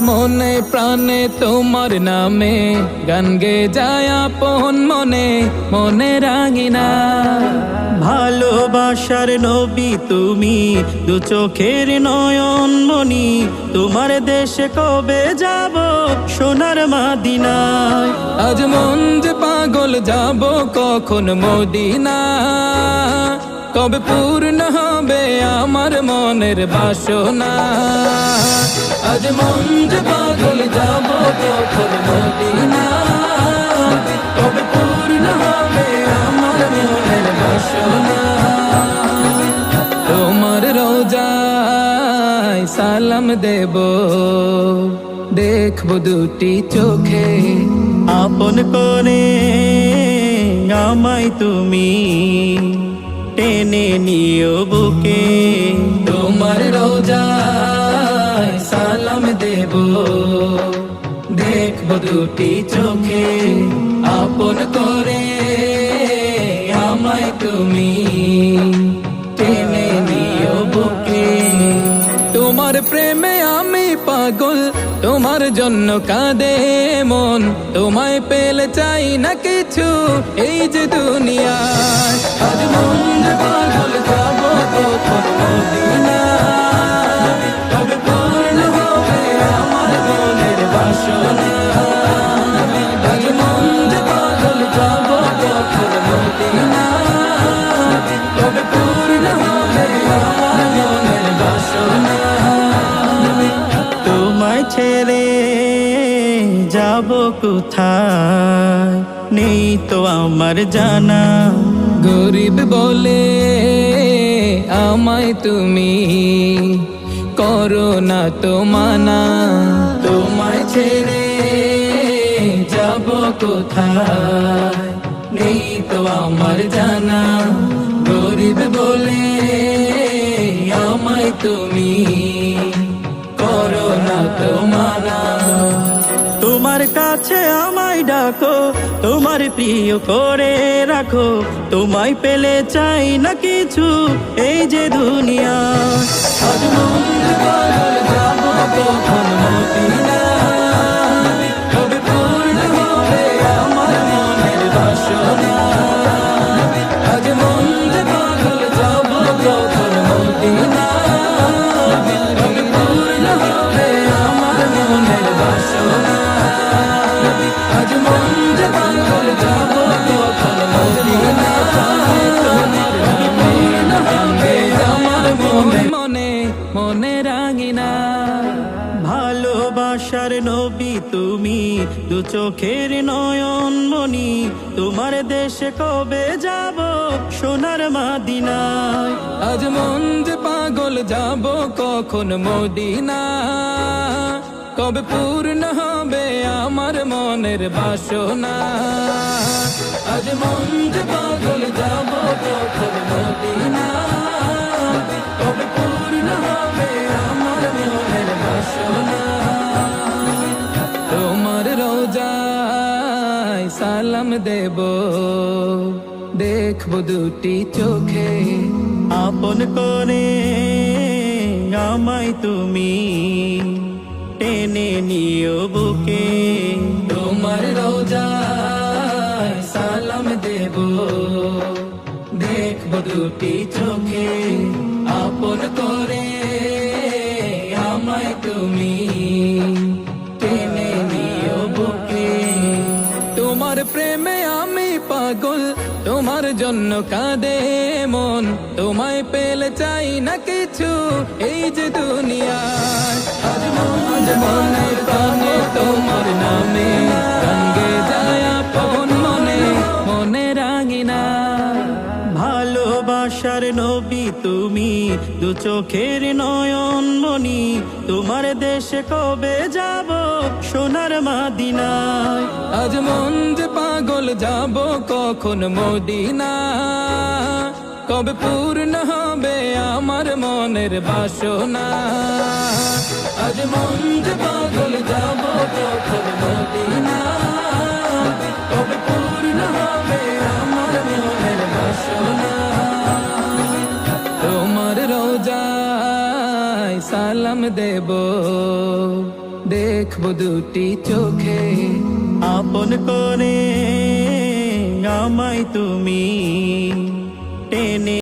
মনে প্রাণে তোমার নামে গান গে যায় আপন মনে মনে রাঙিনা। ভালোবাসার নবী তুমি, দু চোখের নয়ন মনি, তোমার দেশে কবে যাব সোনার মদিনায়। আজ মন যে পাগল যাব কখন মদিনা, কবে পূর্ণ হবে আমার মনের বাসনা। আজ মন যে পাগল যাব কখন মদিনা, কবে পূর্ণ হবে আমার মনের বাসনা। তোমার রোজায় সালাম দেব, দেখব দুটি চোখে, আপন করে আমায় তুমি টেনে নিও বুকে। তোমার রোজায় সালাম দেব, দেখব দুটি চোখে, আপন করে আমায় তুমি টেনে নিও বুকে। তোমার প্রেমে আমি পাগল, তোমার জন্য কাঁদে মন, তোমায় পেলে চাই না কিছু এই যে দুনিয়ায়। আজ মন যে পাগল যাব কখন মদিনা, কবে পূর্ণ হবে আমার মনের বাসনা। আজ মন যে পাগল যাব কখন মদিনা, কবে পূর্ণ হবে আমার মনের বাসনা। তোমায় ছেড়ে যাব কোথায় নেই তো আমার জানা। গরিব বলে আমায় তুমি করো না তো মানা। তোমায় ছেড়ে যাব কোথায় নেই তো আমার জানা। গরিব বলে আমায় তুমি করো না তো মানা। তোমার কাছে আমায় ডাকো, তোমার প্রিয় করে রাখো, তোমায় পেলে চাই না কিছু এই যে দুনিয়া। আজ মন যে পাগল যাব কখন মদিনা, কবে পূর্ণ হবে আমার মনের বাসনা। আজ মন যে পাগল যাব কখন মদিনা, কবে পূর্ণ হবে আমার মনের বাসনা। আজ মন যে পাগল যাব কখন মদিনা, পূর্ণ হবে আমার মনে মনে রাঙিনা। ভালোবাসার নবী তুমি, দু চোখের নয়ন মনি, তোমার দেশে কবে যাব সোনার মদিনায়। আজ মন যে পাগল যাব কখন মদিনা, কবে পূর্ণ হবে আমার মনের বাসনা। আজ মন যে পাগল যাব কখন মদিনা, কবে পূর্ণ হবে আমার মনের বাসনা। তোমার রোজায় সালাম দেব, দেখব দুটি চোখে, আপন করে আমায় তুমি টেনে নিও বুকে। তোমার রোজায় সালাম দেব, দেখব দুটি চোখে, আপন করে আমায় তুমি টেনে নিও বুকে। তোমার প্রেমে আমি পাগল, তোমার জন্য কাঁদে মন, তোমায় পেলে চাই না কিছু এই যে দুনিয়ায়। আজ মন যে মনে প্রাণে তোমার নামে গান গে যায় আপন মনে মনে রাঙিনা। ভালোবাসার নবী তুমি, দু চোখের নয়ন মনি, তোমার দেশে কবে যাব সোনার মদিনায়। আজ মন যে পাগল যাব কখন মদিনা, কবে পূর্ণ হবে আমার মনের বাসনা। আজ মন যে পাগল যাব কখন মদিনা, কবে পূর্ণ হবে আমার মনের বাসনা। তোমার রোজায় সালাম দেব, দেখবো দুটি চোখে। আপন করে আমায় তুমি টেনে